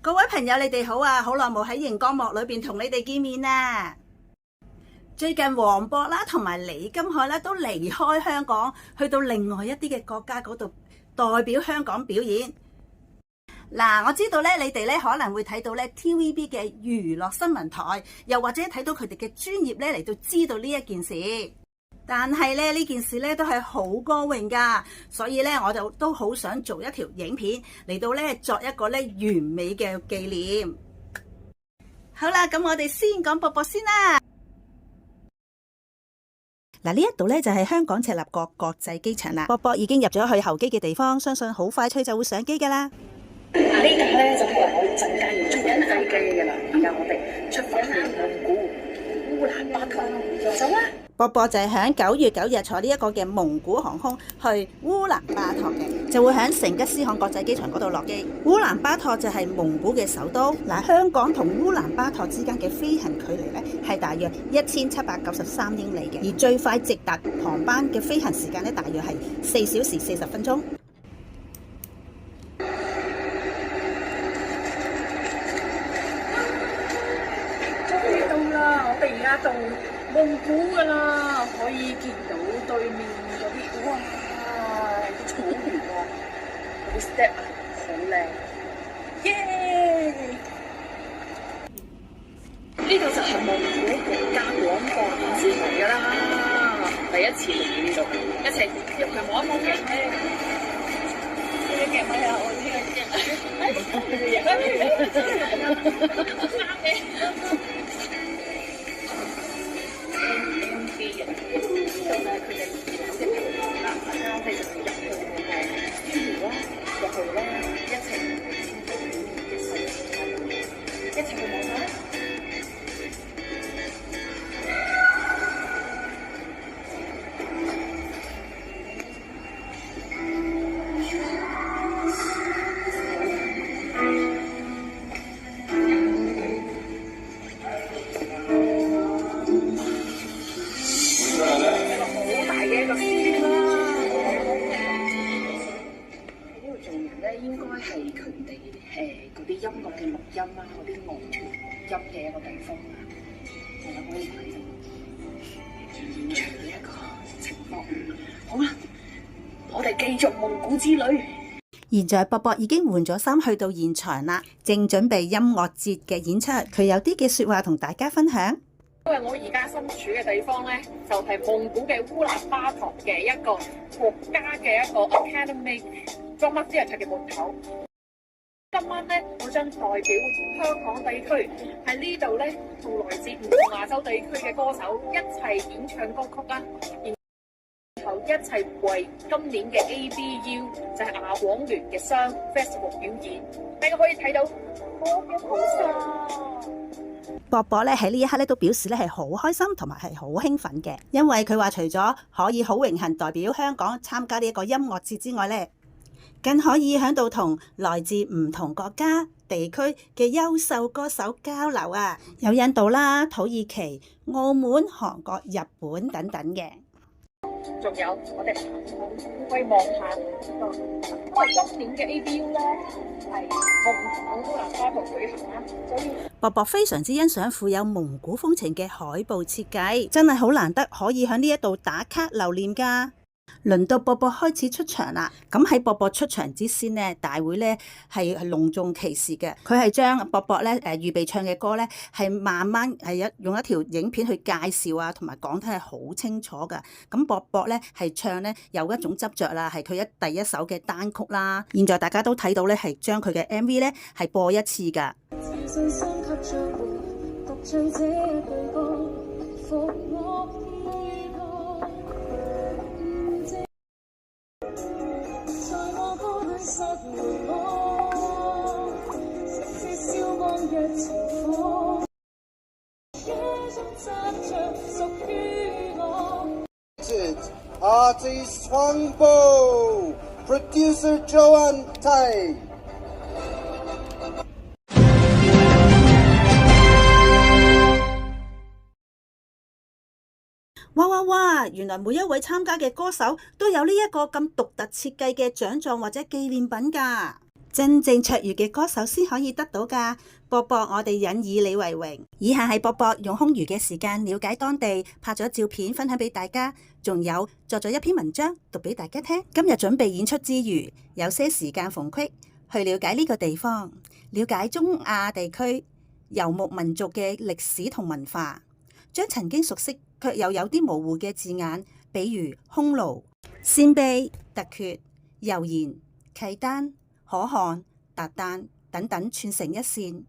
各位朋友，你哋好啊！好耐冇喺熒光幕裏邊同你哋見面啦。最近黃渤啦同埋李金海啦都離開香港，去到另外一啲嘅國家嗰度代表香港表演。嗱，我知道咧，你哋咧可能會睇到咧 TVB 嘅娛樂新聞台，又或者睇到佢哋嘅專業咧嚟到知道呢一件事。但係咧呢件事咧都係好光榮㗎，所以咧我就都好想做一條影片嚟到咧作一個咧完美嘅紀念。好啦，咁我哋先講博博先啦。嗱，呢一度咧就係香港赤鱲角國際機場啦。博博已經入咗去候機嘅地方，相信好快脆就會上機㗎啦。呢架咧就係我陣間要出緊飛機嘅啦。而家我哋出發去蒙古烏蘭巴托，走啦！博博就係喺9月9日坐呢一個嘅蒙古航空去烏蘭巴托嘅，就會喺成吉思汗國際機場嗰度落機。烏蘭巴托就係蒙古嘅首都。嗱，香港同烏蘭巴托之間嘅飛行距離咧係大約1793英里嘅，而最快直達航班嘅飛行時間咧大約係4小時40分鐘。終於到啦！我哋而家到蒙古噶啦，可以見到對面嗰啲哇，啲草原啊，嗰啲 step 啊，好靚，耶！呢度就係蒙古國家廣播電視台噶啦，第一次嚟呢度，一齊入去摸一摸嘅。呢個鏡咪啊，我呢個啲人知道咧，佢哋有啲平台啦，大家我哋就入去佢哋嘅專頁啦，入去啦，一齊去簽表演嘅細節，一齊去望下啦。應該係佢哋嗰啲音樂嘅錄音啦，嗰啲樂團錄音嘅一個地方啦，我哋可以睇到現場嘅一個情況。好啦，我哋繼續蒙古之旅。現在博博已經換咗衫去到現場啦，正準備音樂節嘅演出。佢有啲嘅説話同大家分享。因為我而家身處嘅地方咧，就係蒙古嘅烏蘭巴托嘅一個國家嘅一個 academy 裝乜之日出嘅門口。今晚咧，我將代表香港地區喺呢度咧，同來自唔同亞洲地區嘅歌手一齊演唱歌曲啦，然後一齊為今年嘅 ABU 就係亞廣聯嘅雙 festival 表演。大家可以睇到我嘅好手。博博咧喺呢一刻咧都表示咧係好開心同埋係好興奮嘅，因為佢話除咗可以好榮幸代表香港參加呢一個音樂節之外咧，更可以喺度同來自唔同國家地區嘅優秀歌手交流啊，有印度啦、土耳其、澳門、韓國、日本等等嘅。仲有我哋可以望下，因為今年嘅 ABU 咧係蒙古烏蘭巴托舉行啦，所以博博非常之欣賞富有蒙古風情嘅海報設計，真係好難得可以喺呢一度打卡留念㗎。輪到博博開始出場啦，咁喺博博出場之先呢，大會咧係隆重其事嘅。佢係將博博咧預備唱嘅歌咧係慢慢係用一條影片去介紹啊，同埋講得係好清楚噶。咁博博咧係唱咧有一種執着啦，係佢第一首嘅單曲啦。現在大家都睇到咧係將佢嘅 MV 咧係播一次噶。Artist Wangbo, producer Joan Tai. 哇哇哇！原來每一位參加嘅歌手都有呢一個咁獨特設計嘅獎狀或者紀念品㗎。真正卓越嘅歌手先可以得到㗎。博博，我哋引以你為榮。以下係博博用空餘嘅時間了解當地，拍咗照片分享俾大家，仲有作咗一篇文章讀俾大家聽。今日準備演出之餘，有些時間縫隙去了解呢個地方，了解中亞地區游牧民族嘅歷史同文化，將曾經熟悉卻又有啲模糊嘅字眼，比如匈奴、鮮卑、突厥、柔然、契丹、可汗、韃靼等等串成一線，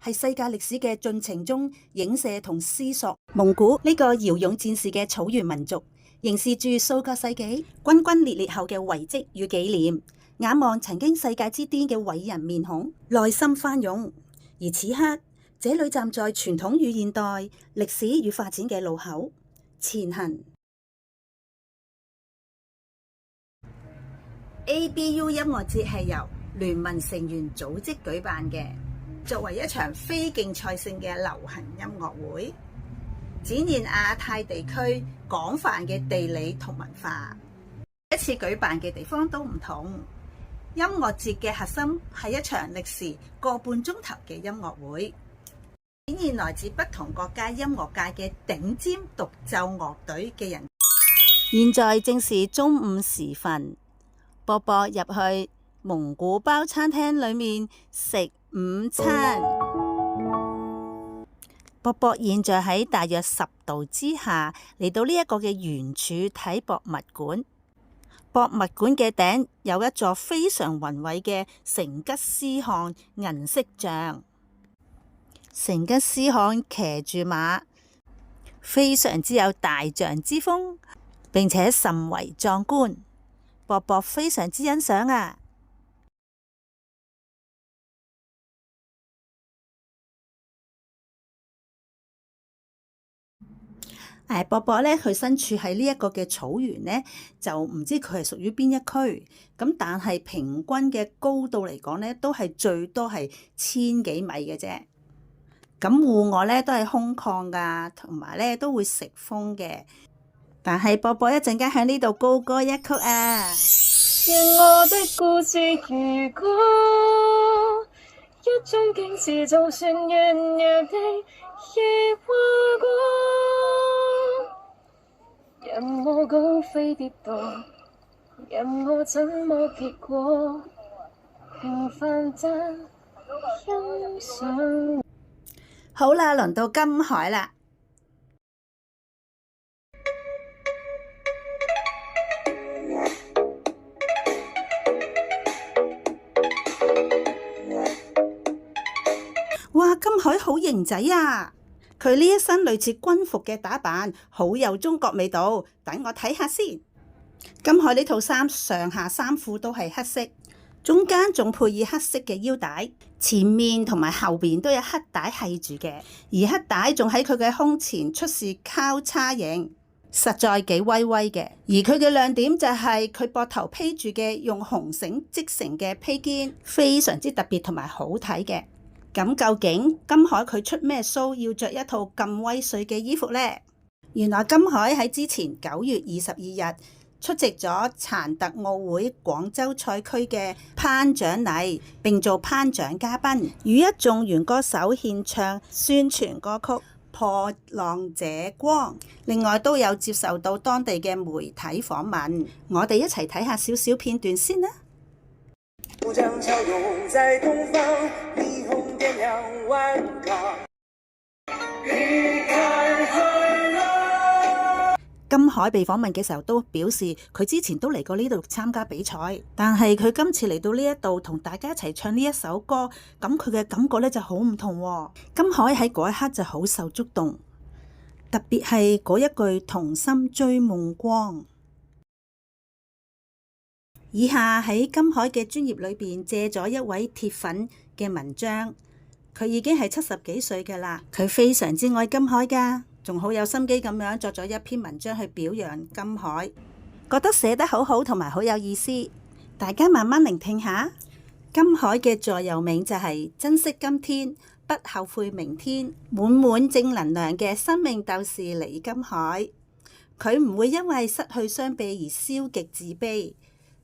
係世界歷史嘅進程中影射同思索。蒙古呢個驍勇戰士嘅草原民族，凝視住數個世紀轟轟烈烈後嘅遺跡與紀念，眼望曾經世界之巔嘅偉人面孔，內心翻湧。而此刻，這裏站在傳統與現代、歷史與發展嘅路口前行。ABU 音樂節係由聯盟成員組織舉辦嘅，作為一場非競賽性嘅流行音樂會，展現亞太地區廣泛嘅地理同文化。一次舉辦嘅地方都唔同。音樂節嘅核心係一場歷時個半鐘頭嘅音樂會，展現來自不同國家音樂界嘅頂尖獨奏樂隊嘅人。現在正是中午時分，博博入去蒙古包餐廳裏面食午餐。博博現在喺大約10度之下嚟到呢一個嘅圓柱體博物館。博物館嘅頂有一座非常宏偉嘅成吉思汗銀色像，成吉思汗騎住馬，非常之有大將之風，並且甚為壯觀。博博非常之欣賞啊！博博咧，佢身處喺呢一個嘅草原咧，就唔知佢係屬於邊一區。咁但係平均嘅高度嚟講咧，都係最多係1000幾米嘅啫。咁戶外咧都係空曠㗎，同埋咧都會食風嘅。但係博博一陣間喺呢度高歌一曲啊！願我的故事如歌，一種景致就算遠遠地亦劃過。任我高飛跌宕，任我怎麼結果，平凡但欣賞。好啦，輪到金海啦。哇，金海好型仔啊！佢呢一身類似軍服嘅打扮，好有中國味道。等我睇下先。金海呢套衫上下衫褲都係黑色，中間仲配以黑色嘅腰帶，前面同埋後邊都有黑帶繫住嘅，而黑帶仲喺佢嘅胸前出示交叉形，實在幾威威嘅。而佢嘅亮點就係佢膊頭披住嘅用紅繩織成嘅披肩，非常之特別同埋好睇嘅。咁究竟金海佢出咩 show 要着一套咁威水嘅衣服呢？原來金海喺之前9月22日出席咗殘特奧會廣州賽區嘅頒獎禮，並做頒獎嘉賓，與一眾原歌手獻唱宣傳歌曲《破浪者光》。另外都有接受到當地嘅媒體訪問，我哋一齊睇下少少片段先啦。金海被訪問嘅時候都表示，佢之前都嚟過呢度參加比賽，但係佢今次嚟到呢一度同大家一齊唱呢一首歌，咁佢嘅感覺咧就好唔同喎。金海喺嗰一刻就好受觸動，特別係嗰一句同心追夢光。以下喺金海嘅專頁裏邊借咗一位鐵粉嘅文章，佢已經係70幾歲㗎啦，佢非常之愛金海㗎，仲好有心機咁樣作咗一篇文章去表揚金海，覺得寫得好好同埋好有意思，大家慢慢聆聽下。金海嘅座右銘就係珍惜今天，不後悔明天，滿滿正能量嘅生命鬥士李金海。佢唔會因為失去雙臂而消極自卑，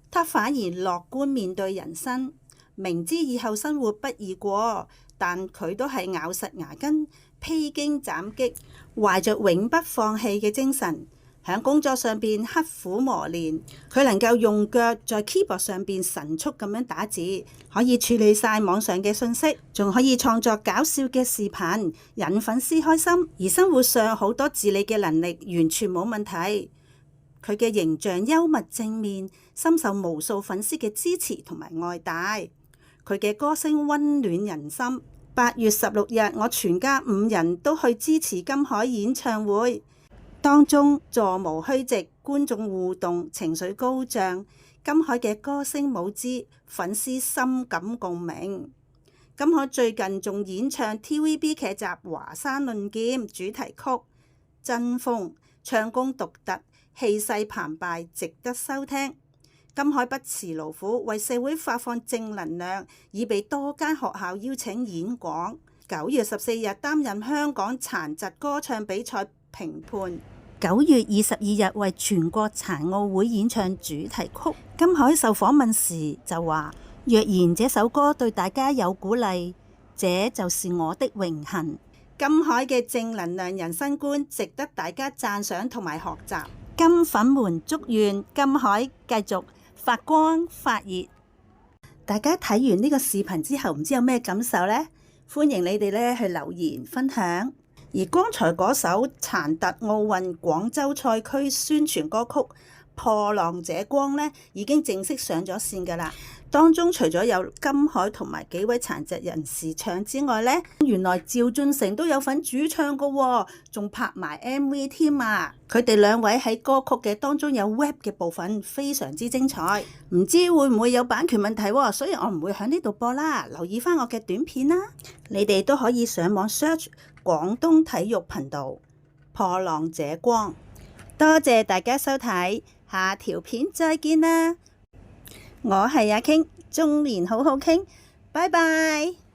他反而樂觀面對人生，明知以後生活不易過，但佢都係咬實牙根，披荊斬棘，懷着永不放棄嘅精神，喺工作上邊刻苦磨練。佢能夠用腳在 keyboard 上邊神速咁樣打字，可以處理晒網上嘅信息，仲可以創作搞笑嘅視頻，引粉絲開心。而生活上好多自理嘅能力完全冇問題。佢嘅形象幽默正面，深受無數粉絲嘅支持同埋愛戴。佢嘅歌聲溫暖人心。8月16日，我全家5人都去支持金海演唱會，當中座無虛席，觀眾互動，情緒高漲。金海嘅歌聲舞姿，粉絲深感共鳴。金海最近仲演唱 TVB 劇集《華山論劍》主題曲《爭鋒》，唱功獨特，氣勢澎湃，值得收聽。金海不辭勞苦，為社會發放正能量，已被多間學校邀請演講。9月14日擔任香港殘疾歌唱比賽評判。9月22日為全國殘奧會演唱主題曲。金海受訪問時就話：若然這首歌對大家有鼓勵，這就是我的榮幸。金海嘅正能量人生觀值得大家讚賞同埋學習。金粉們祝願金海繼續發光發熱。大家睇完呢個視頻之後，唔知有咩感受呢？歡迎你哋咧去留言分享。而剛才嗰首殘特奧運廣州賽區宣傳歌曲《破浪者光》呢，已經正式上咗線㗎啦。當中除咗有金海同埋幾位殘疾人士唱之外呢，原來趙俊成都有份主唱㗎喎，仲拍埋 MV 添啊！佢哋兩位喺歌曲嘅當中有 rap 嘅部分，非常之精彩。唔知會唔會有版權問題喎？所以我唔會喺呢度播啦。留意翻我嘅短片啦，你哋都可以上網 search 廣東體育頻道《破浪者光》。多謝大家收睇，下條片再見啦！我係阿傾，中年好好傾，拜拜。